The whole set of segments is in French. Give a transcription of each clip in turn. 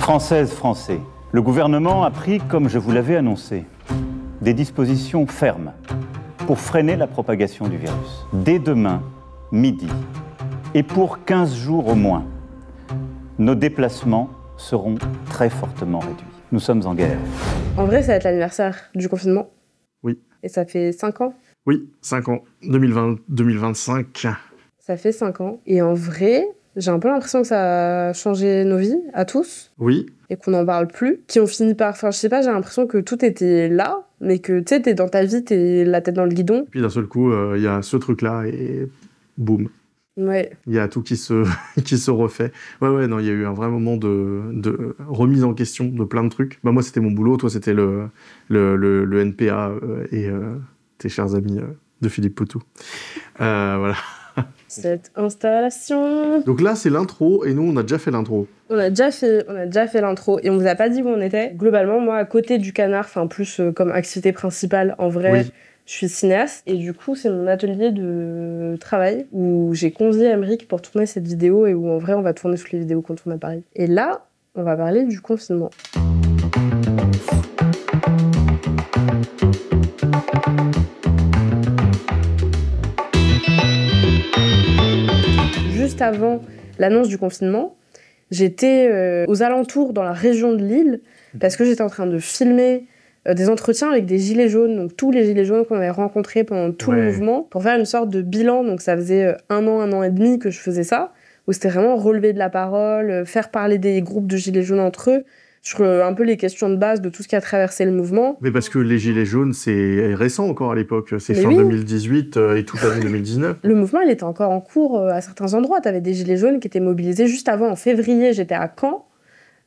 Françaises, Français, le gouvernement a pris, comme je vous l'avais annoncé, des dispositions fermes pour freiner la propagation du virus. Dès demain, midi, et pour 15 jours au moins, nos déplacements seront très fortement réduits. Nous sommes en guerre. En vrai, ça va être l'anniversaire du confinement. Oui. Et ça fait 5 ans. Oui, 5 ans. 2020-2025. Ça fait 5 ans. Et en vrai, j'ai un peu l'impression que ça a changé nos vies, à tous. Oui. Et qu'on n'en parle plus. Qui ont fini par... Enfin, je sais pas, j'ai l'impression que tout était là, mais que, tu sais, t'es dans ta vie, t'es la tête dans le guidon. Puis d'un seul coup, il y a ce truc-là et boum. Ouais. Il y a tout qui se, qui se refait. Ouais, non, il y a eu un vrai moment de remise en question de plein de trucs. Bah, moi, c'était mon boulot, toi, c'était le NPA et tes chers amis de Philippe Poutou. Voilà. Cette installation... Donc là, c'est l'intro, et nous, on a déjà fait l'intro. On a déjà fait l'intro, et on vous a pas dit où on était. Globalement, moi, à côté du Canard, enfin, plus comme activité principale, en vrai... Oui. Je suis cinéaste et du coup c'est mon atelier de travail où j'ai convié Aymeric pour tourner cette vidéo et où en vrai on va tourner toutes les vidéos qu'on tourne à Paris. Et là, on va parler du confinement. Juste avant l'annonce du confinement, j'étais aux alentours dans la région de Lille parce que j'étais en train de filmer des entretiens avec des gilets jaunes, donc tous les gilets jaunes qu'on avait rencontrés pendant tout le mouvement, pour faire une sorte de bilan. Donc ça faisait 1 an et demi que je faisais ça, où c'était vraiment relever de la parole, faire parler des groupes de gilets jaunes entre eux, sur un peu les questions de base de tout ce qui a traversé le mouvement. Mais parce que les gilets jaunes, c'est récent encore à l'époque, c'est fin 2018 et toute l'année 2019. Le mouvement, il était encore en cours à certains endroits. T'avais des gilets jaunes qui étaient mobilisés juste avant, en février, j'étais à Caen,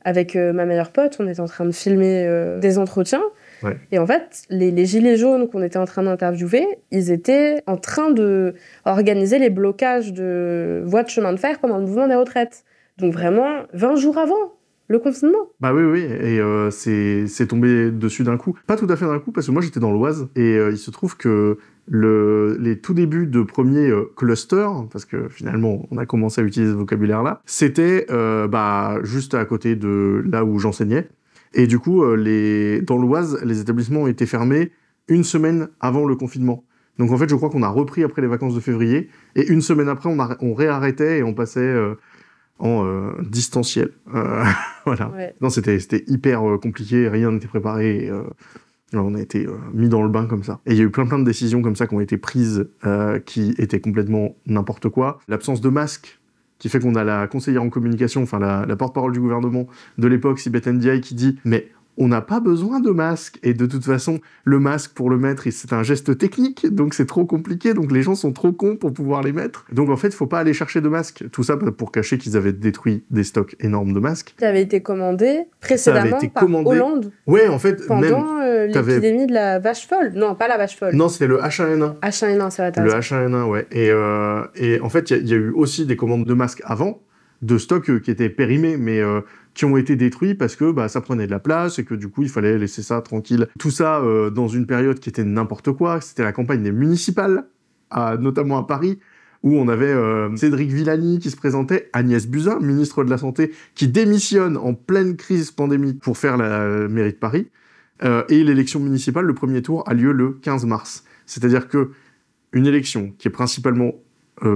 avec ma meilleure pote, on était en train de filmer des entretiens. Ouais. Et en fait, les gilets jaunes qu'on était en train d'interviewer, ils étaient en train de organiser les blocages de voies de chemin de fer pendant le mouvement des retraites. Donc vraiment, 20 jours avant le confinement. Bah oui, et c'est tombé dessus d'un coup. Pas tout à fait d'un coup, parce que moi j'étais dans l'Oise, et il se trouve que les tout débuts de premiers clusters, parce que finalement on a commencé à utiliser ce vocabulaire-là, c'était juste à côté de là où j'enseignais. Et du coup, dans l'Oise, les établissements ont été fermés 1 semaine avant le confinement. Donc en fait, je crois qu'on a repris après les vacances de février, et 1 semaine après, on réarrêtait et on passait en distanciel. Voilà. Ouais. Non, c'était hyper compliqué, rien n'était préparé. On a été mis dans le bain comme ça. Et il y a eu plein de décisions comme ça qui ont été prises, qui étaient complètement n'importe quoi. L'absence de masque, qui fait qu'on a la conseillère en communication, enfin la porte-parole du gouvernement de l'époque, Sibeth Ndiaye, qui dit « Mais on n'a pas besoin de masque. Et de toute façon, le masque, pour le mettre, c'est un geste technique, donc c'est trop compliqué, donc les gens sont trop cons pour pouvoir les mettre. Donc en fait, il faut pas aller chercher de masques. Tout ça pour cacher qu'ils avaient détruit des stocks énormes de masques. Ça avait été commandé précédemment par Hollande. Ouais, en fait, pendant l'épidémie de la vache folle. Non, pas la vache folle. Non, c'était le H1N1. H1N1, c'est la Le H1N1, ouais. Et en fait, il y a eu aussi des commandes de masques avant, de stocks qui étaient périmés, mais qui ont été détruits parce que ça prenait de la place et que du coup, il fallait laisser ça tranquille. Tout ça dans une période qui était n'importe quoi. C'était la campagne des municipales, notamment à Paris, où on avait Cédric Villani qui se présentait, Agnès Buzyn, ministre de la Santé, qui démissionne en pleine crise pandémique pour faire la mairie de Paris. Et l'élection municipale, le premier tour, a lieu le 15 mars. C'est-à-dire que une élection qui est principalement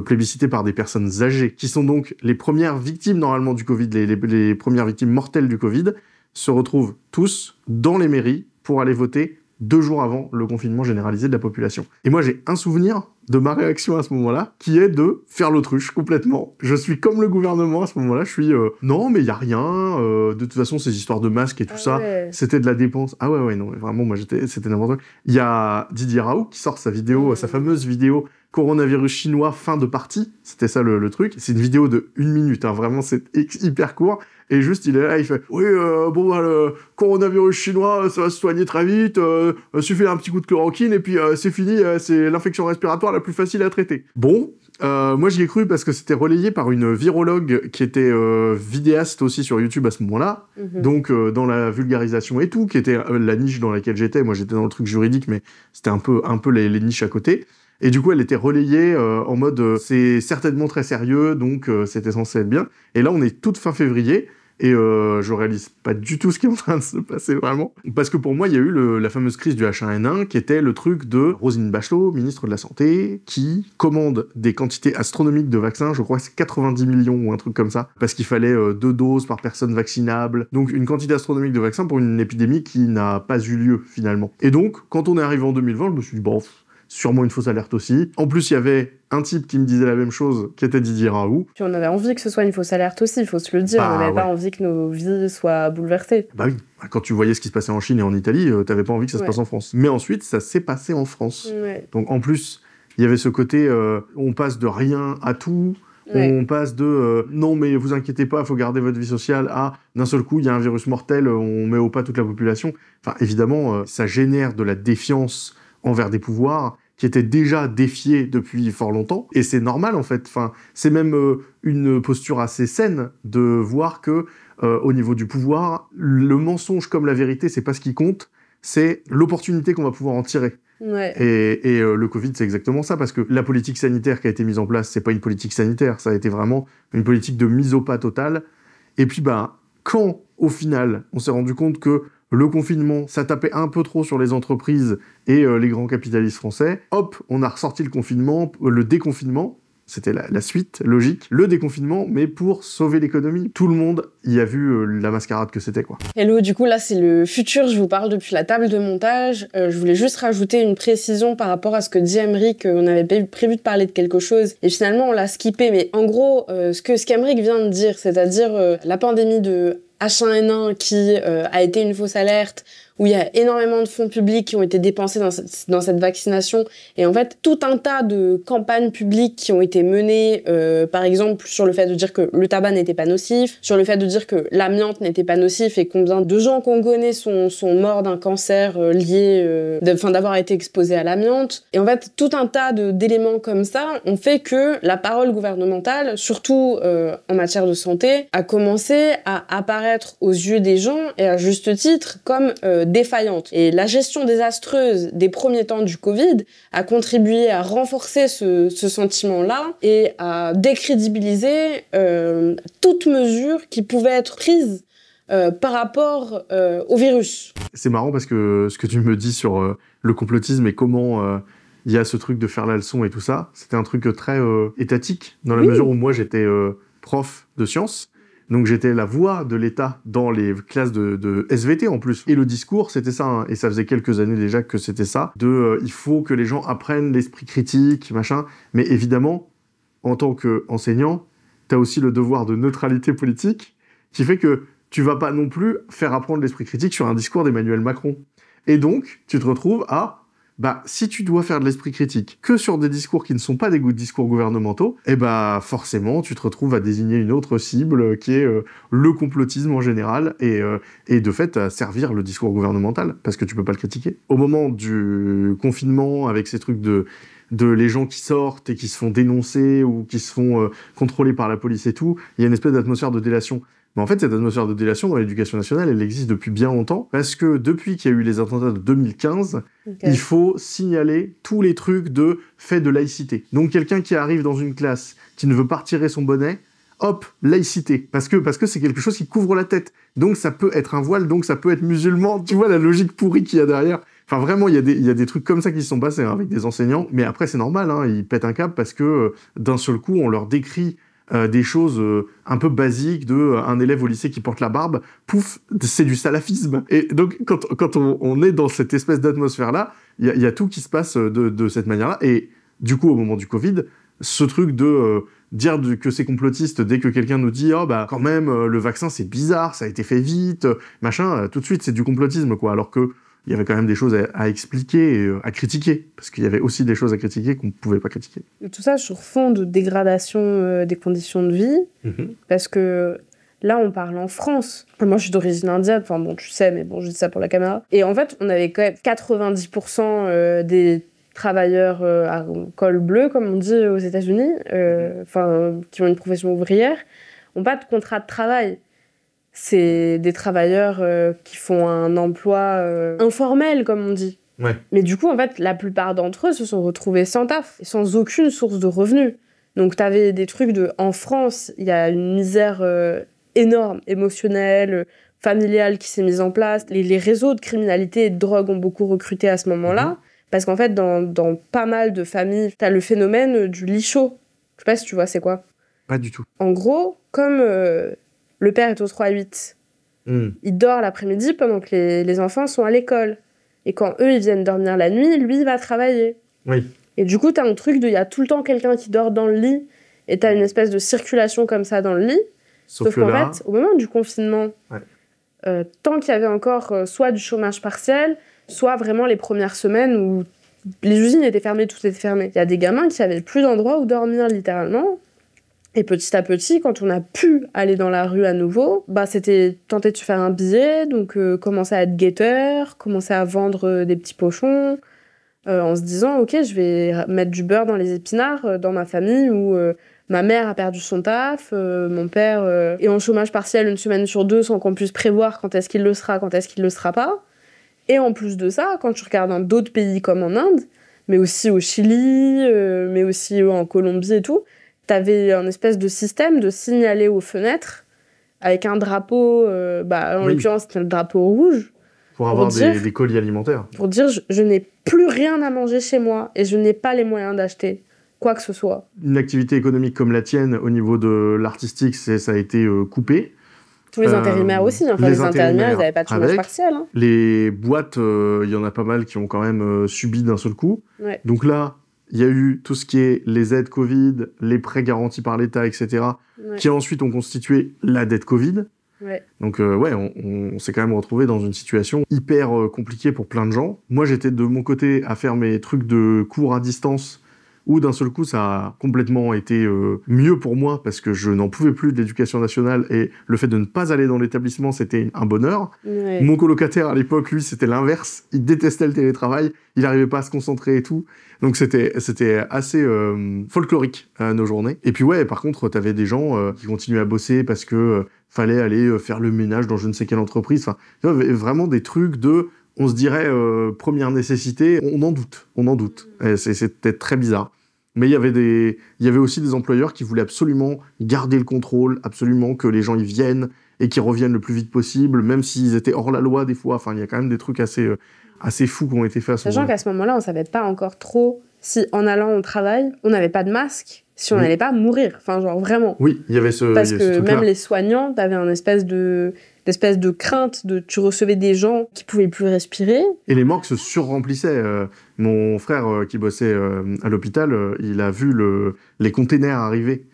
plébiscitée par des personnes âgées, qui sont donc les premières victimes normalement du Covid, les premières victimes mortelles du Covid, se retrouvent tous dans les mairies pour aller voter 2 jours avant le confinement généralisé de la population. Et moi, j'ai un souvenir de ma réaction à ce moment-là, qui est de faire l'autruche complètement. Je suis comme le gouvernement à ce moment-là, je suis non, mais il y a rien, de toute façon, ces histoires de masques et tout ça, c'était de la dépense. Ah ouais, non, vraiment, moi, c'était n'importe quoi. Il y a Didier Raoult qui sort sa vidéo, sa fameuse vidéo coronavirus chinois, fin de partie, c'était ça le truc. C'est une vidéo de 1 minute, vraiment, c'est hyper court. Et juste, il est là, il fait « Oui, le coronavirus chinois, ça va se soigner très vite, suffit un petit coup de chloroquine, et puis c'est fini, c'est l'infection respiratoire la plus facile à traiter. » Bon, moi j'y ai cru parce que c'était relayé par une virologue qui était vidéaste aussi sur YouTube à ce moment-là, donc dans la vulgarisation et tout, qui était la niche dans laquelle j'étais. Moi j'étais dans le truc juridique, mais c'était un peu les niches à côté. Et du coup, elle était relayée en mode c'est certainement très sérieux, donc c'était censé être bien. Et là, on est toute fin février. Et je réalise pas du tout ce qui est en train de se passer vraiment. Parce que pour moi, il y a eu la fameuse crise du H1N1, qui était le truc de Roselyne Bachelot, ministre de la Santé, qui commande des quantités astronomiques de vaccins, je crois que c'est 90 millions ou un truc comme ça, parce qu'il fallait 2 doses par personne vaccinable. Donc une quantité astronomique de vaccins pour une épidémie qui n'a pas eu lieu finalement. Et donc, quand on est arrivé en 2020, je me suis dit, bon, sûrement une fausse alerte aussi. En plus, il y avait un type qui me disait la même chose, qui était Didier Raoult. Puis on avait envie que ce soit une fausse alerte aussi, il faut se le dire. On n'avait pas envie que nos vies soient bouleversées. Bah oui, quand tu voyais ce qui se passait en Chine et en Italie, t'avais pas envie que ça se passe en France. Mais ensuite, ça s'est passé en France. Ouais. Donc en plus, il y avait ce côté, on passe de rien à tout. On passe de non mais vous inquiétez pas, il faut garder votre vie sociale à d'un seul coup il y a un virus mortel, on met au pas toute la population. Enfin évidemment, ça génère de la défiance envers des pouvoirs qui étaient déjà défiés depuis fort longtemps, et c'est normal en fait. Enfin, c'est même une posture assez saine de voir que au niveau du pouvoir, le mensonge comme la vérité, c'est pas ce qui compte, c'est l'opportunité qu'on va pouvoir en tirer. Ouais. Et le Covid, c'est exactement ça, parce que la politique sanitaire qui a été mise en place, c'est pas une politique sanitaire, ça a été vraiment une politique de mise au pas totale. Et puis, quand, au final, on s'est rendu compte que le confinement, ça tapait un peu trop sur les entreprises et les grands capitalistes français, hop, on a ressorti le déconfinement, c'était la suite logique, le déconfinement, mais pour sauver l'économie. Tout le monde y a vu la mascarade que c'était, quoi. Hello, du coup, là, c'est le futur, je vous parle depuis la table de montage. Je voulais juste rajouter une précision par rapport à ce que dit Aymeric, on avait prévu de parler de quelque chose, et finalement, on l'a skippé. Mais en gros, ce qu'Aymeric vient de dire, c'est-à-dire la pandémie de H1N1 qui a été une fausse alerte, où il y a énormément de fonds publics qui ont été dépensés dans cette vaccination, et en fait tout un tas de campagnes publiques qui ont été menées, par exemple sur le fait de dire que le tabac n'était pas nocif, sur le fait de dire que l'amiante n'était pas nocif, et combien de gens congolais sont morts d'un cancer lié, d'avoir été exposés à l'amiante. Et en fait tout un tas d'éléments comme ça ont fait que la parole gouvernementale, surtout en matière de santé, a commencé à apparaître aux yeux des gens, et à juste titre, comme défaillante. Et la gestion désastreuse des premiers temps du Covid a contribué à renforcer ce sentiment-là et à décrédibiliser toute mesure qui pouvait être prise par rapport au virus. C'est marrant parce que ce que tu me dis sur le complotisme et comment il y a ce truc de faire la leçon et tout ça, c'était un truc très étatique, dans la mesure où moi j'étais prof de sciences. Donc j'étais la voix de l'État dans les classes de SVT en plus. Et le discours, c'était ça, hein. Et ça faisait quelques années déjà que c'était ça, il faut que les gens apprennent l'esprit critique, machin. Mais évidemment, en tant qu'enseignant, t'as aussi le devoir de neutralité politique, qui fait que tu vas pas non plus faire apprendre l'esprit critique sur un discours d'Emmanuel Macron. Et donc, tu te retrouves à... si tu dois faire de l'esprit critique que sur des discours qui ne sont pas des discours gouvernementaux, forcément, tu te retrouves à désigner une autre cible qui est le complotisme en général et de fait à servir le discours gouvernemental parce que tu peux pas le critiquer. Au moment du confinement, avec ces trucs de les gens qui sortent et qui se font dénoncer ou qui se font contrôler par la police et tout, il y a une espèce d'atmosphère de délation. Mais en fait, cette atmosphère de délation dans l'éducation nationale, elle existe depuis bien longtemps, parce que depuis qu'il y a eu les attentats de 2015, il faut signaler tous les trucs de fait de laïcité. Donc quelqu'un qui arrive dans une classe, qui ne veut pas retirer son bonnet, hop, laïcité. Parce que c'est quelque chose qui couvre la tête. Donc ça peut être un voile, donc ça peut être musulman. Tu vois la logique pourrie qu'il y a derrière. Enfin vraiment, il y a des trucs comme ça qui se sont passés avec des enseignants. Mais après, c'est normal, ils pètent un câble parce que d'un seul coup, on leur décrit des choses un peu basiques un élève au lycée qui porte la barbe, pouf, c'est du salafisme. Et donc, quand on est dans cette espèce d'atmosphère-là, il y a tout qui se passe de cette manière-là. Et du coup, au moment du Covid, ce truc de dire que c'est complotiste dès que quelqu'un nous dit « Oh, quand même, le vaccin, c'est bizarre, ça a été fait vite, machin », tout de suite, c'est du complotisme, quoi. Alors que il y avait quand même des choses à expliquer et à critiquer, parce qu'il y avait aussi des choses à critiquer qu'on ne pouvait pas critiquer. Tout ça sur fond de dégradation des conditions de vie, parce que là, on parle en France. Moi, je suis d'origine indienne, enfin bon, tu sais, mais bon, je dis ça pour la caméra. Et en fait, on avait quand même 90% des travailleurs à col bleu, comme on dit aux États-Unis, qui ont une profession ouvrière, n'ont pas de contrat de travail. C'est des travailleurs qui font un emploi informel, comme on dit. Ouais. Mais du coup, en fait, la plupart d'entre eux se sont retrouvés sans taf, sans aucune source de revenus. Donc, t'avais des trucs en France, il y a une misère énorme, émotionnelle, familiale qui s'est mise en place. Les réseaux de criminalité et de drogue ont beaucoup recruté à ce moment-là. Parce qu'en fait, dans pas mal de familles, t'as le phénomène du lit chaud. Je sais pas si tu vois, c'est quoi? Pas du tout. En gros, comme le père est au 3-8, il dort l'après-midi pendant que les enfants sont à l'école. Et quand eux, ils viennent dormir la nuit, lui, il va travailler. Oui. Et du coup, t'as un truc il y a tout le temps quelqu'un qui dort dans le lit, et t'as une espèce de circulation comme ça dans le lit. Sauf qu'en fait, au moment du confinement, tant qu'il y avait encore soit du chômage partiel, soit vraiment les premières semaines où les usines étaient fermées, tout était fermé. Il y a des gamins qui n'avaient plus d'endroit où dormir, littéralement. Et petit à petit, quand on a pu aller dans la rue à nouveau, c'était tenter de se faire un billet, donc commencer à être guetteur, commencer à vendre des petits pochons, en se disant « Ok, je vais mettre du beurre dans les épinards dans ma famille où ma mère a perdu son taf, mon père est en chômage partiel une semaine sur 2 sans qu'on puisse prévoir quand est-ce qu'il le sera, quand est-ce qu'il le sera pas. » Et en plus de ça, quand tu regardes dans d'autres pays comme en Inde, mais aussi au Chili, mais aussi en Colombie et tout, t'avais un espèce de système de signaler aux fenêtres avec un drapeau, en l'occurrence c'était le drapeau rouge. Pour avoir des colis alimentaires. Pour dire je n'ai plus rien à manger chez moi et je n'ai pas les moyens d'acheter quoi que ce soit. Une activité économique comme la tienne, au niveau de l'artistique, ça a été coupé. Tous les intérimaires aussi. Enfin, les intérimaires, ils n'avaient pas de chômage partiel. Hein. Les boîtes, il y en a pas mal qui ont quand même subi d'un seul coup. Ouais. Donc là, il y a eu tout ce qui est les aides Covid, les prêts garantis par l'État, etc., qui ensuite ont constitué la dette Covid. Ouais. Donc on s'est quand même retrouvé dans une situation hyper compliquée pour plein de gens. Moi, j'étais de mon côté à faire mes trucs de cours à distance, où d'un seul coup, ça a complètement été mieux pour moi, parce que je n'en pouvais plus de l'éducation nationale, et le fait de ne pas aller dans l'établissement, c'était un bonheur. Ouais. Mon colocataire, à l'époque, lui, c'était l'inverse. Il détestait le télétravail, il n'arrivait pas à se concentrer et tout. Donc c'était assez folklorique nos journées. Et puis par contre, t'avais des gens qui continuaient à bosser parce que fallait aller faire le ménage dans je ne sais quelle entreprise. Enfin, vraiment des trucs de... On se dirait première nécessité, on en doute. C'était très bizarre. Mais il y avait aussi des employeurs qui voulaient absolument garder le contrôle, absolument que les gens y viennent et qu'ils reviennent le plus vite possible, même s'ils étaient hors la loi des fois. Enfin, il y a quand même des trucs assez fous qui ont été faits à ce moment-là. Sachant qu'à ce moment-là, on savait pas encore trop si en allant au travail, on n'avait pas de masque, si on n'allait pas mourir. Enfin, genre vraiment. Oui, il y avait ce Parce que même les soignants, t'avais un espèce de crainte tu recevais des gens qui pouvaient plus respirer. Et les morgues se surremplissaient. Mon frère qui bossait à l'hôpital, il a vu les containers arriver.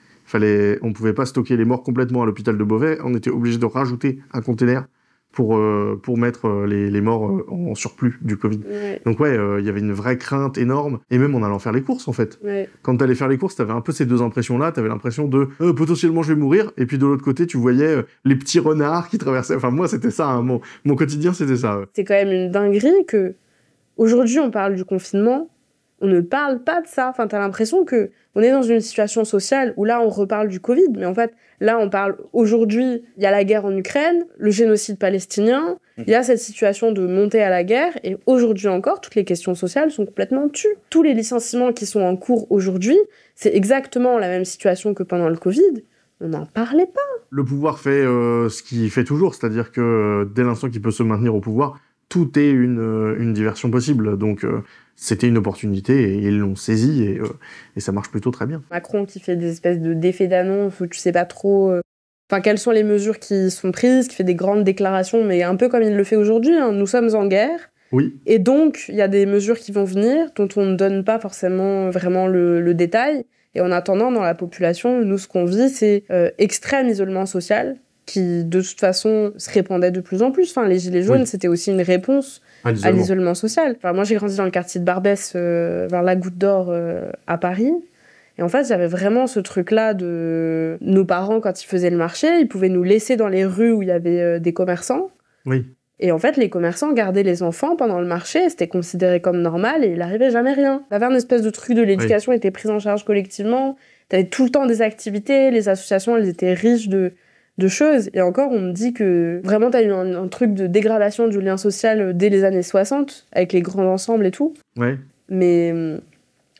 On pouvait pas stocker les morts complètement à l'hôpital de Beauvais. On était obligé de rajouter un container pour mettre les morts en surplus du Covid. Ouais. Donc il y avait une vraie crainte énorme, et même en allant faire les courses en fait. Ouais. Quand t'allais faire les courses, t'avais un peu ces deux impressions-là, t'avais l'impression de potentiellement je vais mourir, et puis de l'autre côté tu voyais les petits renards qui traversaient, enfin moi c'était ça, hein, mon quotidien c'était ça. C'est quand même une dinguerie que aujourd'hui on parle du confinement, on ne parle pas de ça. Enfin, t'as l'impression que on est dans une situation sociale où là on reparle du Covid, mais en fait là on parle aujourd'hui, il y a la guerre en Ukraine, le génocide palestinien, il y a cette situation de montée à la guerre, et aujourd'hui encore toutes les questions sociales sont complètement tues. Tous les licenciements qui sont en cours aujourd'hui, c'est exactement la même situation que pendant le Covid. On n'en parlait pas. Le pouvoir fait ce qu'il fait toujours, c'est-à-dire que dès l'instant qu'il peut se maintenir au pouvoir, tout est une diversion possible. Donc c'était une opportunité et ils l'ont saisie, et ça marche plutôt très bien. Macron qui fait des espèces d'effets d'annonce où tu sais pas trop quelles sont les mesures qui sont prises, qui fait des grandes déclarations, mais un peu comme il le fait aujourd'hui, hein. Nous sommes en guerre. Oui. Et donc, il y a des mesures qui vont venir dont on ne donne pas forcément vraiment le détail. Et en attendant, dans la population, nous, ce qu'on vit, c'est extrême isolement social qui, de toute façon, se répandait de plus en plus. Enfin, les Gilets jaunes, c'était aussi une réponse à l'isolement social. Enfin, moi, j'ai grandi dans le quartier de Barbès, vers la Goutte d'Or, à Paris. Et en fait, j'avais vraiment ce truc-là de... Nos parents, quand ils faisaient le marché, ils pouvaient nous laisser dans les rues où il y avait des commerçants. Oui. Et en fait, les commerçants gardaient les enfants pendant le marché, c'était considéré comme normal, et il arrivait jamais rien. T'avais un espèce de truc de l'éducation était prise en charge collectivement, t'avais tout le temps des activités, les associations, elles étaient riches de choses. Et encore, on me dit que vraiment t'as eu un truc de dégradation du lien social dès les années 60, avec les grands ensembles et tout. Ouais. Mais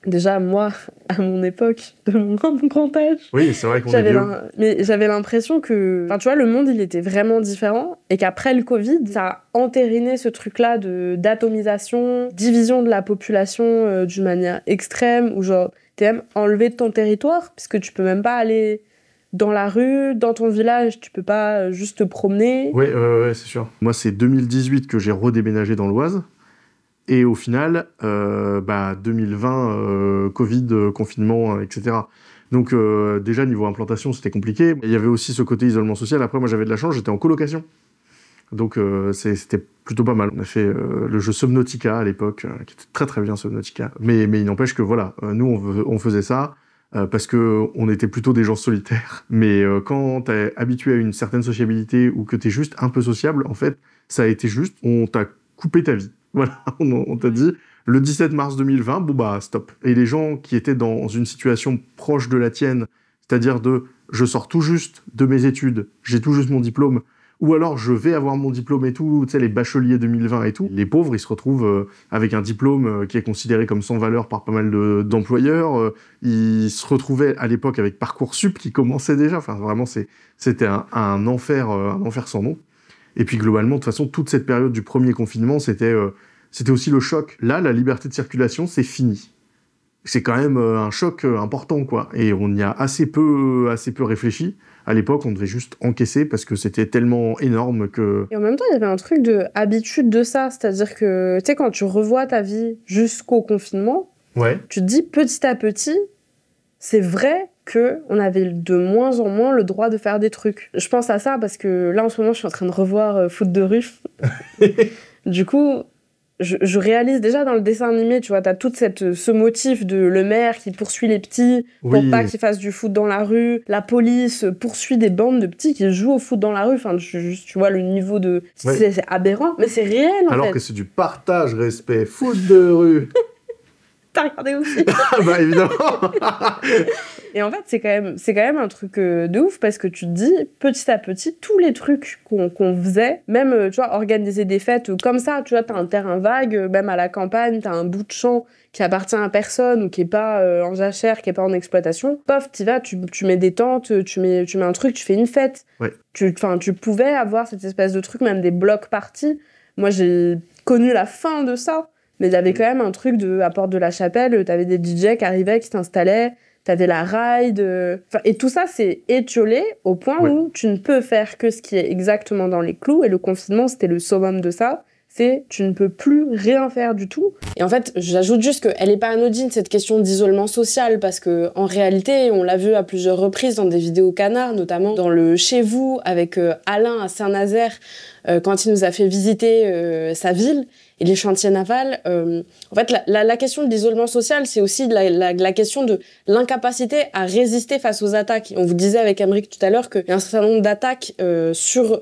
Déjà, moi, à mon époque, de mon grand âge, Oui, c'est vrai qu'on est vieux. mais j'avais l'impression que... Enfin, tu vois, le monde, il était vraiment différent et qu'après le Covid, ça a entériné ce truc-là d'atomisation, division de la population d'une manière extrême, où genre, t'es même enlevé de ton territoire, puisque tu peux même pas aller dans la rue, dans ton village, tu peux pas juste te promener. Oui, c'est sûr. Moi, c'est 2018 que j'ai redéménagé dans l'Oise. Et au final, 2020, Covid, confinement, etc. Donc déjà, niveau implantation, c'était compliqué. Il y avait aussi ce côté isolement social. Après, moi, j'avais de la chance, j'étais en colocation. Donc c'était plutôt pas mal. On a fait le jeu Subnautica à l'époque, qui était très très bien, Subnautica. Mais il n'empêche que voilà, nous, on faisait ça parce qu'on était plutôt des gens solitaires. Mais quand t'es habitué à une certaine sociabilité ou que t'es juste un peu sociable, en fait, ça a été juste, on t'a coupé ta vie. Voilà, on t'a dit, le 17 mars 2020, bon bah stop. Et les gens qui étaient dans une situation proche de la tienne, c'est-à-dire je sors tout juste de mes études, j'ai tout juste mon diplôme, ou alors je vais avoir mon diplôme et tout, tu sais, les bacheliers 2020 et tout, les pauvres, ils se retrouvent avec un diplôme qui est considéré comme sans valeur par pas mal d'employeurs, ils se retrouvaient à l'époque avec Parcoursup qui commençait déjà, enfin vraiment c'était un enfer sans nom. Et puis globalement, de toute façon, toute cette période du premier confinement, c'était aussi le choc. Là, la liberté de circulation, c'est fini. C'est quand même un choc important, quoi. Et on y a assez peu réfléchi. À l'époque, on devait juste encaisser parce que c'était tellement énorme que... Et en même temps, il y avait un truc de habitude de ça. C'est-à-dire que, tu sais, quand tu revois ta vie jusqu'au confinement, Ouais. tu te dis petit à petit, c'est vrai qu'on avait de moins en moins le droit de faire des trucs. Je pense à ça parce que là, en ce moment, je suis en train de revoir Foot de rue. Du coup, je réalise déjà dans le dessin animé, tu vois, t'as tout ce motif de le maire qui poursuit les petits pour pas qu'ils fassent du foot dans la rue, la police poursuit des bandes de petits qui jouent au foot dans la rue, enfin, tu vois, le niveau de... Ouais. C'est aberrant, mais c'est réel, en fait. Alors que c'est du partage, respect, foot de rue. T'as regardé aussi. Bah évidemment. Et en fait, c'est quand même un truc de ouf parce que tu te dis, petit à petit, tous les trucs qu'on faisait, même, tu vois, organiser des fêtes comme ça, tu vois, t'as un terrain vague, même à la campagne, t'as un bout de champ qui appartient à personne ou qui est pas en jachère, qui est pas en exploitation. Pof, t'y vas, tu mets des tentes, tu mets un truc, tu fais une fête. Ouais. Tu pouvais avoir cette espèce de truc, même des blocs parties. Moi, j'ai connu la fin de ça. Mais il y avait quand même un truc à Porte de la Chapelle, t'avais des DJ qui arrivaient, qui s'installaient, t'avais la ride. Et tout ça, c'est étiolé au point où tu ne peux faire que ce qui est exactement dans les clous. Et le confinement, c'était le summum de ça. C'est tu ne peux plus rien faire du tout. Et en fait, j'ajoute juste qu'elle n'est pas anodine, cette question d'isolement social, parce qu'en réalité, on l'a vu à plusieurs reprises dans des vidéos canards, notamment dans le Chez vous, avec Alain à Saint-Nazaire, quand il nous a fait visiter sa ville et les chantiers navals. En fait, la question de l'isolement social, c'est aussi la question de l'incapacité à résister face aux attaques. On vous disait avec Aymeric tout à l'heure qu'il y a un certain nombre d'attaques sur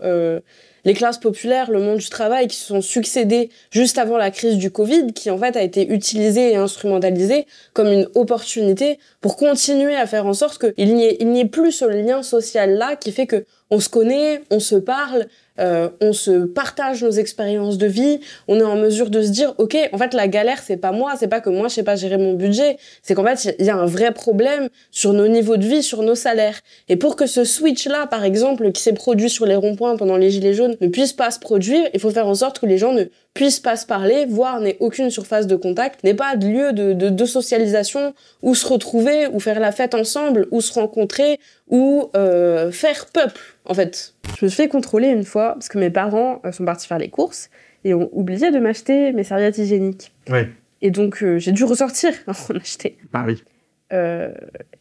les classes populaires, le monde du travail qui se sont succédés juste avant la crise du Covid, qui en fait a été utilisée et instrumentalisée comme une opportunité pour continuer à faire en sorte qu'il n'y ait plus ce lien social-là qui fait que on se connaît, on se parle, on se partage nos expériences de vie, on est en mesure de se dire ok, en fait la galère c'est pas moi, c'est pas que moi je sais pas gérer mon budget, c'est qu'en fait il y a un vrai problème sur nos niveaux de vie, sur nos salaires. Et pour que ce switch là par exemple qui s'est produit sur les ronds-points pendant les gilets jaunes ne puisse pas se produire, il faut faire en sorte que les gens ne puissent pas se parler, voire n'aient aucune surface de contact, n'aient pas de lieu de socialisation où se retrouver, ou faire la fête ensemble, ou se rencontrer, ou faire peuple, en fait. Je me suis fait contrôler une fois, parce que mes parents sont partis faire les courses, et ont oublié de m'acheter mes serviettes hygiéniques. Ouais. Et donc, j'ai dû ressortir en acheter. Bah oui.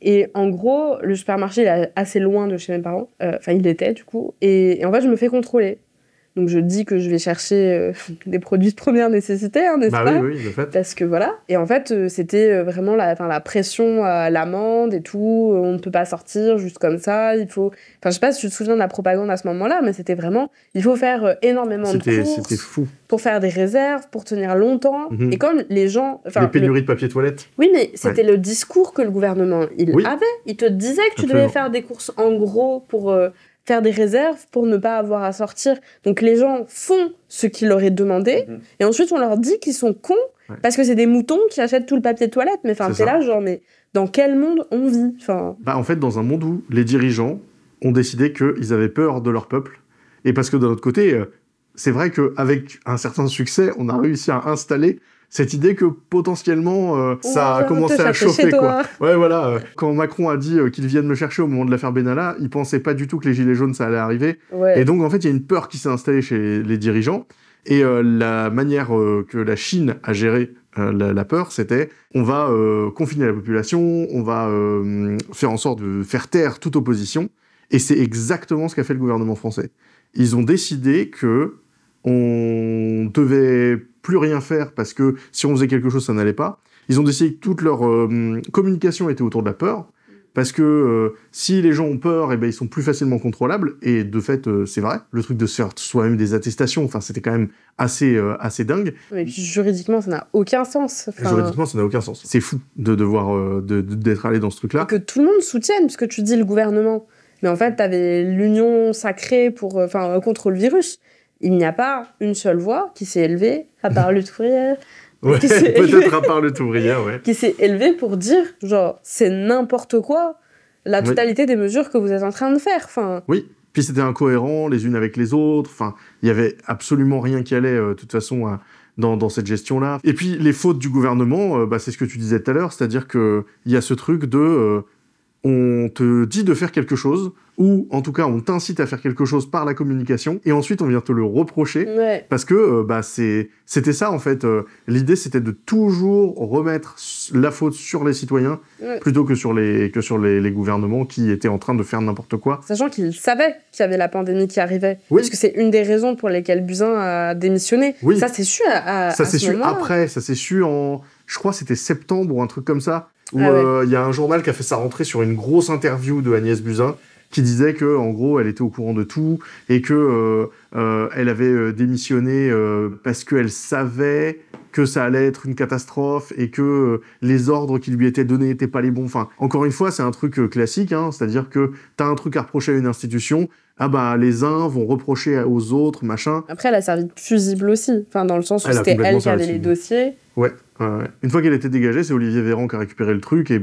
Et en gros, le supermarché il est assez loin de chez mes parents. Enfin, il était, du coup. Et en fait, je me fais contrôler. Donc je dis que je vais chercher des produits de première nécessité, hein, n'est-ce pas ? Oui, de fait. Parce que voilà. Et en fait, c'était vraiment la pression à l'amende et tout. On ne peut pas sortir juste comme ça. Il faut... Enfin, je sais pas si tu te souviens de la propagande à ce moment-là, mais c'était vraiment... Il faut faire énormément de courses. C'était fou. Pour faire des réserves, pour tenir longtemps. Et comme les gens... Les pénuries de papier toilette. Oui, mais c'était le discours que le gouvernement avait. Il te disait que tu devais faire des courses en gros pour... faire des réserves pour ne pas avoir à sortir. Donc les gens font ce qu'ils leur est demandé, et ensuite on leur dit qu'ils sont cons, parce que c'est des moutons qui achètent tout le papier de toilette. Mais enfin, t'es là, genre, mais dans quel monde on vit? En fait, dans un monde où les dirigeants ont décidé qu'ils avaient peur de leur peuple, et parce que d'un autre côté, c'est vrai qu'avec un certain succès, on a réussi à installer cette idée que potentiellement ça a commencé à chauffer, quoi. Ouais, voilà. Quand Macron a dit qu'il vienne me chercher au moment de l'affaire Benalla, il pensait pas du tout que les gilets jaunes ça allait arriver. Ouais. Et donc en fait, il y a une peur qui s'est installée chez les dirigeants. Et la manière que la Chine a géré la peur, c'était on va confiner la population, on va faire en sorte de faire taire toute opposition. Et c'est exactement ce qu'a fait le gouvernement français. Ils ont décidé que on devait plus rien faire parce que si on faisait quelque chose, ça n'allait pas. Ils ont décidé que toute leur communication était autour de la peur, parce que si les gens ont peur, eh ben, ils sont plus facilement contrôlables, et de fait, c'est vrai, le truc de se faire soi-même des attestations, enfin, c'était quand même assez dingue. Mais puis, juridiquement, ça n'a aucun sens. Juridiquement, ça n'a aucun sens. C'est fou de devoir d'être allé dans ce truc-là. Que tout le monde soutienne, parce que tu dis le gouvernement, mais en fait, t'avais l'union sacrée contre le virus. Il n'y a pas une seule voix qui s'est élevée, à part Lutte ouvrière. Ouais, peut-être à part Lutte ouvrière, ouais. Qui s'est élevée pour dire, genre, c'est n'importe quoi, la totalité des mesures que vous êtes en train de faire. Oui, puis c'était incohérent les unes avec les autres. Enfin, il y avait absolument rien qui allait, de toute façon, dans cette gestion-là. Et puis, les fautes du gouvernement, c'est ce que tu disais tout à l'heure, c'est-à-dire qu'il y a ce truc de... on te dit de faire quelque chose, ou en tout cas on t'incite à faire quelque chose par la communication, et ensuite on vient te le reprocher, parce que c'était ça en fait. L'idée c'était de toujours remettre la faute sur les citoyens, plutôt que sur les gouvernements qui étaient en train de faire n'importe quoi. Sachant qu'ils savaient qu'il y avait la pandémie qui arrivait, parce que c'est une des raisons pour lesquelles Buzyn a démissionné. Ça c'est su ça c'est su après, ça c'est su en... Je crois que c'était septembre ou un truc comme ça, où il y a un journal qui a fait sa rentrée sur une grosse interview de Agnès Buzyn qui disait que en gros elle était au courant de tout et que elle avait démissionné parce qu'elle savait que ça allait être une catastrophe et que les ordres qui lui étaient donnés n'étaient pas les bons. Enfin, encore une fois, c'est un truc classique, hein, c'est-à-dire que t'as un truc à reprocher à une institution, les uns vont reprocher aux autres, machin. Après, elle a servi de fusible aussi, dans le sens où c'était elle qui avait les dossiers. Ouais. Une fois qu'elle était dégagée, c'est Olivier Véran qui a récupéré le truc, et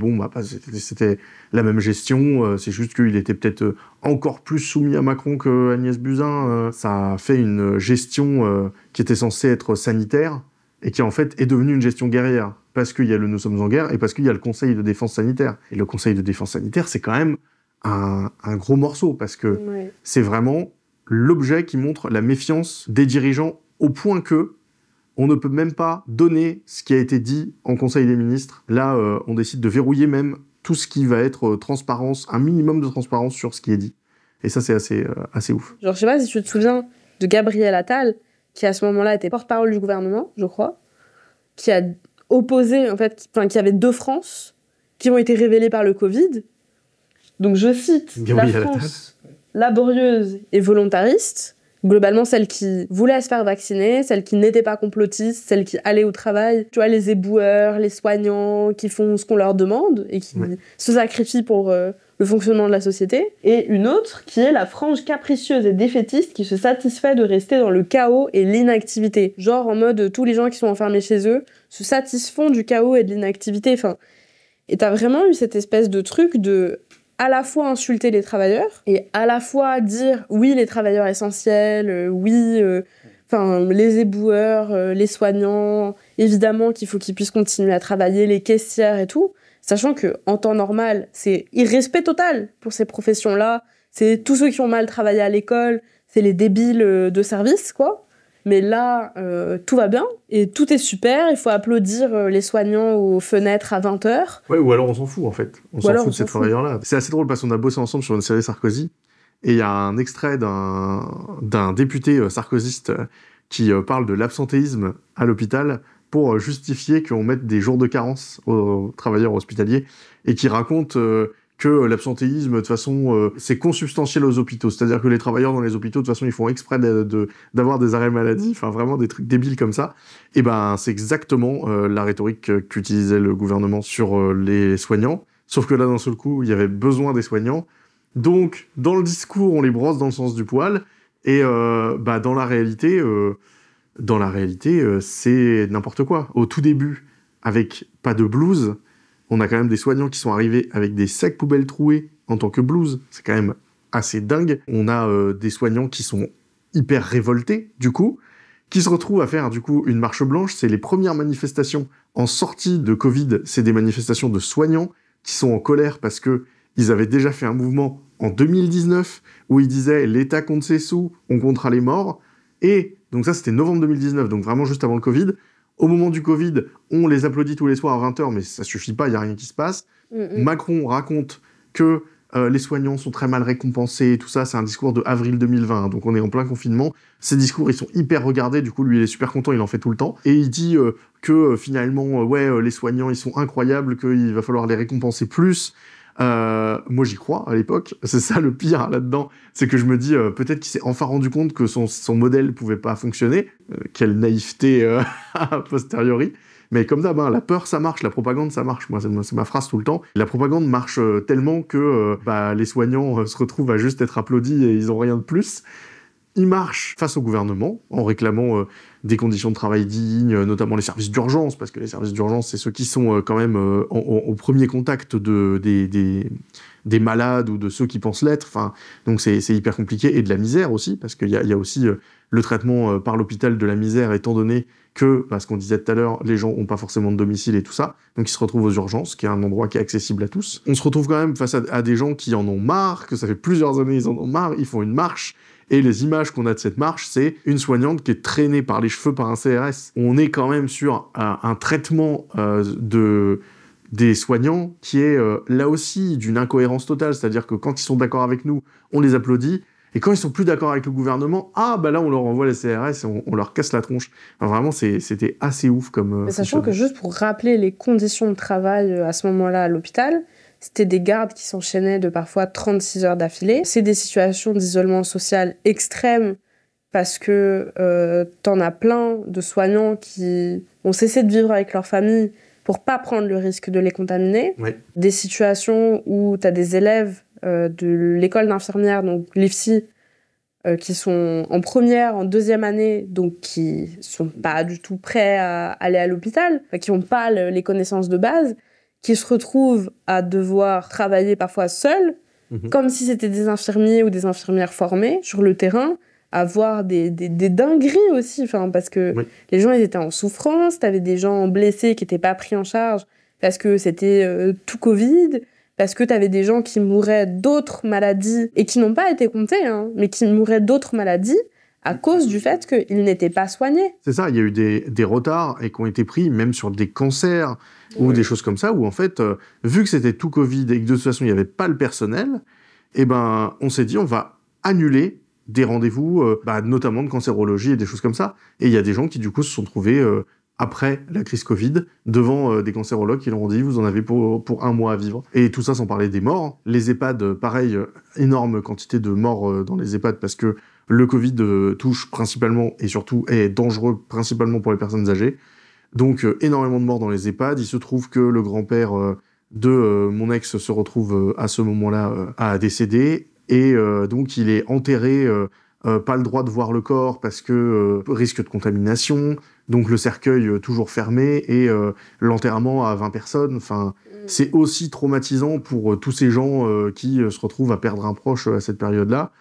c'était la même gestion, c'est juste qu'il était peut-être encore plus soumis à Macron que Agnès Buzyn. Ça a fait une gestion qui était censée être sanitaire, et qui en fait est devenue une gestion guerrière, parce qu'il y a le Nous sommes en guerre, et parce qu'il y a le Conseil de défense sanitaire. Et le Conseil de défense sanitaire, c'est quand même un gros morceau, parce que c'est vraiment l'objet qui montre la méfiance des dirigeants, au point que on ne peut même pas donner ce qui a été dit en Conseil des ministres. Là, on décide de verrouiller même tout ce qui va être transparence, un minimum de transparence sur ce qui est dit. Et ça, c'est assez ouf. Genre, je sais pas si tu te souviens de Gabriel Attal, qui à ce moment-là était porte-parole du gouvernement, je crois, qui a opposé, qui avait 2 France, qui ont été révélées par le Covid. Donc, je cite, Gabriel la France laborieuse et volontariste, globalement, celle qui voulait se faire vacciner, celle qui n'était pas complotiste, celle qui allait au travail, tu vois, les éboueurs, les soignants, qui font ce qu'on leur demande et qui se sacrifient pour le fonctionnement de la société. Et une autre qui est la frange capricieuse et défaitiste qui se satisfait de rester dans le chaos et l'inactivité. Genre en mode, tous les gens qui sont enfermés chez eux se satisfont du chaos et de l'inactivité. Et t'as vraiment eu cette espèce de truc de... à la fois insulter les travailleurs et à la fois dire oui les travailleurs essentiels, les éboueurs, les soignants, évidemment qu'il faut qu'ils puissent continuer à travailler, les caissières et tout, sachant que en temps normal c'est irrespect total pour ces professions-là, c'est tous ceux qui ont mal travaillé à l'école, c'est les débiles de service quoi. Mais là, tout va bien, et tout est super, il faut applaudir les soignants aux fenêtres à 20h. Ouais, ou alors on s'en fout, en fait. On s'en fout de ces travailleurs-là. C'est assez drôle, parce qu'on a bossé ensemble sur une série Sarkozy, et il y a un extrait d'un député sarkozyste qui parle de l'absentéisme à l'hôpital pour justifier qu'on mette des jours de carence aux travailleurs hospitaliers, et qui raconte... que l'absentéisme, de toute façon, c'est consubstantiel aux hôpitaux. C'est-à-dire que les travailleurs dans les hôpitaux, de toute façon, ils font exprès d'avoir des arrêts maladie, enfin vraiment des trucs débiles comme ça. Et c'est exactement la rhétorique qu'utilisait le gouvernement sur les soignants. Sauf que là, d'un seul coup, il y avait besoin des soignants. Donc, dans le discours, on les brosse dans le sens du poil, et dans la réalité, c'est n'importe quoi. Au tout début, avec pas de blues, on a quand même des soignants qui sont arrivés avec des sacs poubelles troués en tant que blues. C'est quand même assez dingue. On a des soignants qui sont hyper révoltés, du coup, qui se retrouvent à faire, du coup, une marche blanche. C'est les premières manifestations en sortie de Covid. C'est des manifestations de soignants qui sont en colère parce que ils avaient déjà fait un mouvement en 2019 où ils disaient « l'État compte ses sous, on comptera les morts ». Et donc ça, c'était novembre 2019, donc vraiment juste avant le Covid. Au moment du Covid, on les applaudit tous les soirs à 20h, mais ça suffit pas, il n'y a rien qui se passe. Macron raconte que les soignants sont très mal récompensés, tout ça, c'est un discours de avril 2020, donc on est en plein confinement. Ces discours, ils sont hyper regardés, du coup, lui, il est super content, il en fait tout le temps. Et il dit que finalement, les soignants, ils sont incroyables, qu'il va falloir les récompenser plus. Moi, j'y crois, à l'époque. C'est ça le pire, là-dedans. C'est que je me dis, peut-être qu'il s'est enfin rendu compte que son modèle pouvait pas fonctionner. Quelle naïveté a posteriori. Mais comme d'hab, la peur, ça marche, la propagande, ça marche. Moi, c'est ma phrase tout le temps. La propagande marche tellement que les soignants se retrouvent à juste être applaudis et ils ont rien de plus. Ils marchent face au gouvernement en réclamant des conditions de travail dignes, notamment les services d'urgence, parce que les services d'urgence, c'est ceux qui sont quand même au premier contact des malades ou de ceux qui pensent l'être. Enfin, donc c'est hyper compliqué. Et de la misère aussi, parce qu'il y a aussi le traitement par l'hôpital de la misère, étant donné que, ce qu'on disait tout à l'heure, les gens n'ont pas forcément de domicile et tout ça, donc ils se retrouvent aux urgences, qui est un endroit qui est accessible à tous. On se retrouve quand même face à des gens qui en ont marre, que ça fait plusieurs années ils en ont marre, ils font une marche, et les images qu'on a de cette marche, c'est une soignante qui est traînée par les cheveux par un CRS. On est quand même sur un traitement des soignants qui est là aussi d'une incohérence totale, c'est-à-dire que quand ils sont d'accord avec nous, on les applaudit, et quand ils sont plus d'accord avec le gouvernement, là on leur envoie les CRS et on leur casse la tronche. Enfin, vraiment, c'était assez ouf comme... Mais sachant que juste pour rappeler les conditions de travail à ce moment-là à l'hôpital, c'était des gardes qui s'enchaînaient de parfois 36 heures d'affilée. C'est des situations d'isolement social extrêmes parce que t'en as plein de soignants qui ont cessé de vivre avec leur famille pour pas prendre le risque de les contaminer. Ouais. Des situations où t'as des élèves de l'école d'infirmière, donc l'IFSI, qui sont en première, en deuxième année, donc qui sont pas du tout prêts à aller à l'hôpital, qui ont pas les connaissances de base, qui se retrouvent à devoir travailler parfois seuls, comme si c'était des infirmiers ou des infirmières formées sur le terrain, à voir des dingueries aussi, parce que les gens ils étaient en souffrance, t'avais des gens blessés qui étaient pas pris en charge parce que c'était tout Covid, parce que t'avais des gens qui mouraient d'autres maladies et qui n'ont pas été comptés, mais qui mouraient d'autres maladies à cause du fait qu'ils n'étaient pas soignés. C'est ça, il y a eu des retards et qui ont été pris même sur des cancers ou des choses comme ça, où en fait, vu que c'était tout Covid et que de toute façon il n'y avait pas le personnel, on s'est dit on va annuler des rendez-vous, notamment de cancérologie et des choses comme ça. Et il y a des gens qui du coup se sont trouvés après la crise Covid, devant des cancérologues qui leur ont dit « vous en avez pour un mois à vivre ». Et tout ça sans parler des morts. Les EHPAD, pareil, énorme quantité de morts dans les EHPAD parce que le Covid touche principalement et surtout est dangereux principalement pour les personnes âgées. Donc énormément de morts dans les EHPAD. Il se trouve que le grand-père de mon ex se retrouve à ce moment-là à décéder. Et donc il est enterré, pas le droit de voir le corps parce que risque de contamination. Donc le cercueil toujours fermé et l'enterrement à 20 personnes. Enfin, c'est aussi traumatisant pour tous ces gens qui se retrouvent à perdre un proche à cette période-là.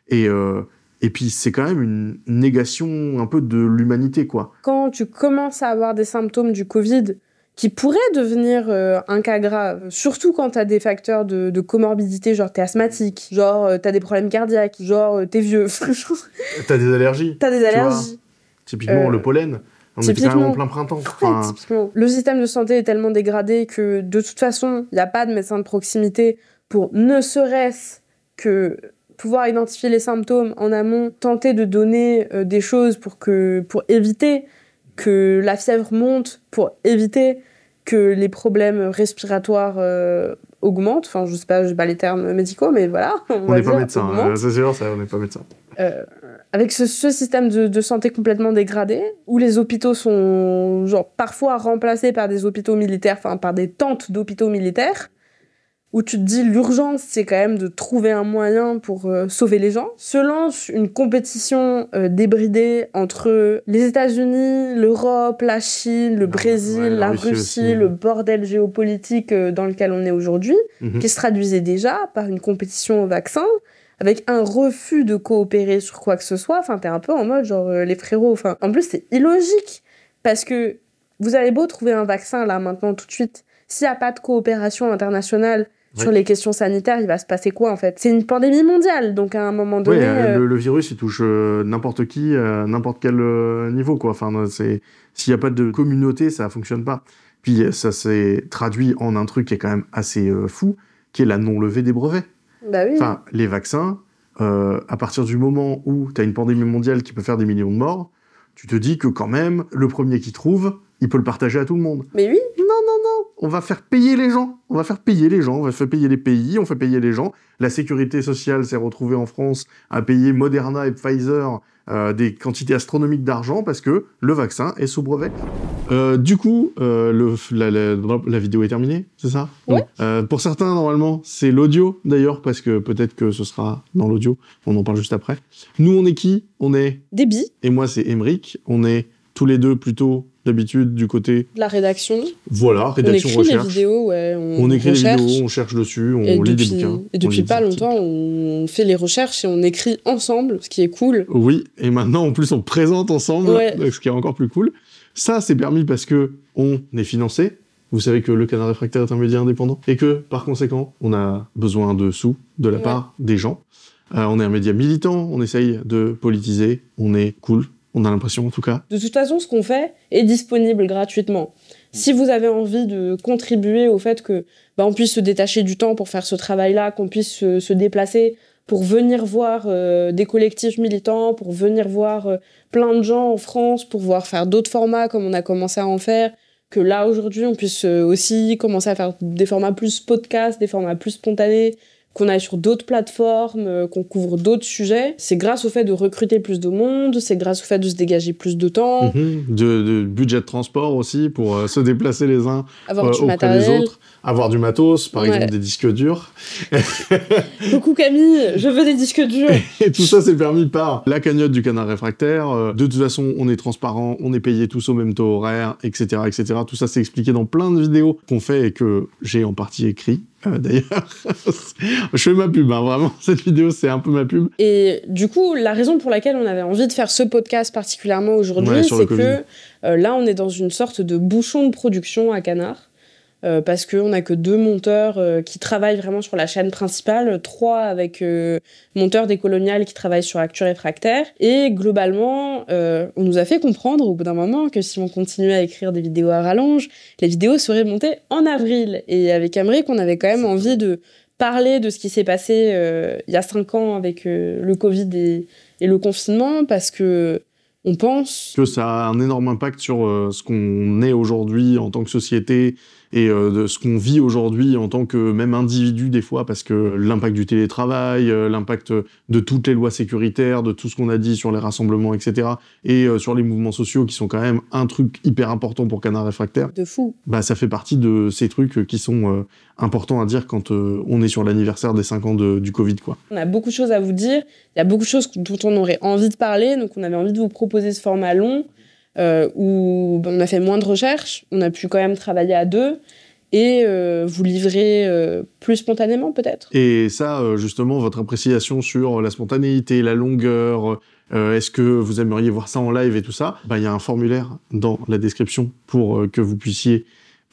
Et puis c'est quand même une négation un peu de l'humanité, quoi. Quand tu commences à avoir des symptômes du Covid qui pourraient devenir un cas grave, surtout quand t'as des facteurs de comorbidité, genre t'es asthmatique, genre t'as des problèmes cardiaques, genre t'es vieux. T'as des allergies. T'as des allergies. Typiquement le pollen. On est quand même en plein printemps. Ouais, typiquement. Le système de santé est tellement dégradé que de toute façon, il n'y a pas de médecin de proximité pour ne serait-ce que pouvoir identifier les symptômes en amont, tenter de donner des choses pour éviter que la fièvre monte, pour éviter que les problèmes respiratoires augmentent. Enfin, je sais pas les termes médicaux, mais voilà. On n'est pas médecin, c'est sûr, on n'est pas médecin. Avec ce système de santé complètement dégradé, où les hôpitaux sont parfois remplacés par des hôpitaux militaires, par des tentes d'hôpitaux militaires, où tu te dis l'urgence, c'est quand même de trouver un moyen pour sauver les gens, se lance une compétition débridée entre les États-Unis, l'Europe, la Chine, le Brésil, la Russie, le bordel géopolitique dans lequel on est aujourd'hui, qui se traduisait déjà par une compétition au vaccin, avec un refus de coopérer sur quoi que ce soit. Enfin, t'es un peu en mode genre les frérots. Enfin, en plus, c'est illogique, parce que vous avez beau trouver un vaccin là maintenant tout de suite, s'il n'y a pas de coopération internationale sur les questions sanitaires, il va se passer quoi en fait? C'est une pandémie mondiale, donc à un moment donné... le virus, il touche n'importe qui, à n'importe quel niveau, quoi. Enfin, s'il n'y a pas de communauté, ça ne fonctionne pas. Puis ça s'est traduit en un truc qui est quand même assez fou, qui est la non-levée des brevets. Bah oui. Enfin, les vaccins, à partir du moment où tu as une pandémie mondiale qui peut faire des millions de morts, tu te dis que quand même, le premier qui trouve, il peut le partager à tout le monde. Mais oui. Non, on va faire payer les gens. On va faire payer les gens, on va faire payer les pays, on fait payer les gens. La sécurité sociale s'est retrouvée en France à payer Moderna et Pfizer des quantités astronomiques d'argent parce que le vaccin est sous brevet. Du coup, la vidéo est terminée, c'est ça? Ouais. Pour certains, normalement, c'est l'audio, d'ailleurs, parce que peut-être que ce sera dans l'audio. On en parle juste après. Nous, on est qui? On est... Déby. Et moi, c'est Émeric. On est tous les deux plutôt... d'habitude du côté de la rédaction. Voilà, rédaction, on écrit recherche. Les vidéos, ouais, on écrit les vidéos, on cherche dessus, on lit des bouquins. Et depuis pas longtemps, on fait les recherches et on écrit ensemble, ce qui est cool. Oui, et maintenant en plus on présente ensemble, ce qui est encore plus cool. Ça, c'est permis parce que on est financé. Vous savez que le Canard Réfractaire est un média indépendant et que par conséquent, on a besoin de sous de la part des gens. On est un média militant, on essaye de politiser, on est cool. On a l'impression, en tout cas. De toute façon, ce qu'on fait est disponible gratuitement. Si vous avez envie de contribuer au fait que on puisse se détacher du temps pour faire ce travail-là, qu'on puisse se déplacer pour venir voir des collectifs militants, pour venir voir plein de gens en France, pour pouvoir faire d'autres formats comme on a commencé à en faire, que là, aujourd'hui, on puisse aussi commencer à faire des formats plus podcast, des formats plus spontanés, qu'on aille sur d'autres plateformes, qu'on couvre d'autres sujets. C'est grâce au fait de recruter plus de monde, c'est grâce au fait de se dégager plus de temps. De budget de transport aussi, pour se déplacer les uns auprès des autres. Avoir du matos, par exemple des disques durs. Coucou Camille, je veux des disques durs. Et tout ça, c'est permis par la cagnotte du Canard Réfractaire. De toute façon, on est transparent, on est payé tous au même taux horaire, etc., etc. Tout ça, c'est expliqué dans plein de vidéos qu'on fait et que j'ai en partie écrit. D'ailleurs, je fais ma pub, vraiment, cette vidéo, c'est un peu ma pub. Et du coup, la raison pour laquelle on avait envie de faire ce podcast particulièrement aujourd'hui, c'est que là, on est dans une sorte de bouchon de production à Canard. Parce qu'on n'a que 2 monteurs qui travaillent vraiment sur la chaîne principale, 3 avec monteurs des coloniales qui travaillent sur Actu Réfractaire. Et globalement, on nous a fait comprendre au bout d'un moment que si on continuait à écrire des vidéos à rallonge, les vidéos seraient montées en avril. Et avec Émeric, on avait quand même envie de parler de ce qui s'est passé il y a 5 ans avec le Covid et le confinement, parce que on pense que ça a un énorme impact sur ce qu'on est aujourd'hui en tant que société et de ce qu'on vit aujourd'hui en tant que même individu des fois, parce que l'impact du télétravail, l'impact de toutes les lois sécuritaires, de tout ce qu'on a dit sur les rassemblements, etc., et sur les mouvements sociaux qui sont quand même un truc hyper important pour Canard Réfractaire. De fou. Ça fait partie de ces trucs qui sont importants à dire quand on est sur l'anniversaire des 5 ans du Covid, quoi. On a beaucoup de choses à vous dire, il y a beaucoup de choses dont on aurait envie de parler, donc on avait envie de vous proposer ce format long, où on a fait moins de recherches, on a pu quand même travailler à 2 et vous livrer plus spontanément peut-être. Et ça, justement, votre appréciation sur la spontanéité, la longueur, est-ce que vous aimeriez voir ça en live et tout ça, il y a un formulaire dans la description pour que vous puissiez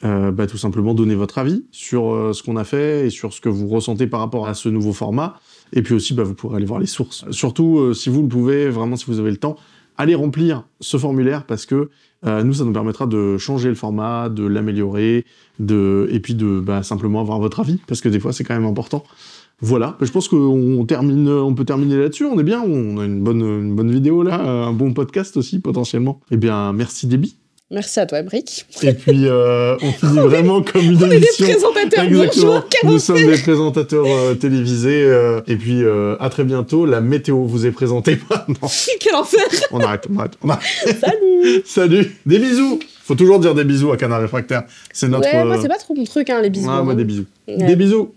tout simplement donner votre avis sur ce qu'on a fait et sur ce que vous ressentez par rapport à ce nouveau format. Et puis aussi, vous pourrez aller voir les sources. Surtout, si vous le pouvez, vraiment, si vous avez le temps, allez remplir ce formulaire parce que nous, ça nous permettra de changer le format, de l'améliorer, et puis de simplement avoir votre avis, parce que des fois, c'est quand même important. Voilà, je pense qu'on peut terminer là-dessus, on est bien, on a une bonne vidéo là, un bon podcast aussi, potentiellement. Eh bien, merci Déby. Merci à toi, Émeric. Et puis, on finit vraiment comme une émission. On est des présentateurs. Exactement. Bonjour, nous sommes des présentateurs télévisés. Et puis, à très bientôt. La météo vous est présentée maintenant. Quel enfer. On arrête. Salut. Salut. Des bisous. Faut toujours dire des bisous à Canard Réfractaire. C'est notre... Ouais, moi, c'est pas trop mon truc, les bisous. Moi, des bisous. Ouais. Des bisous.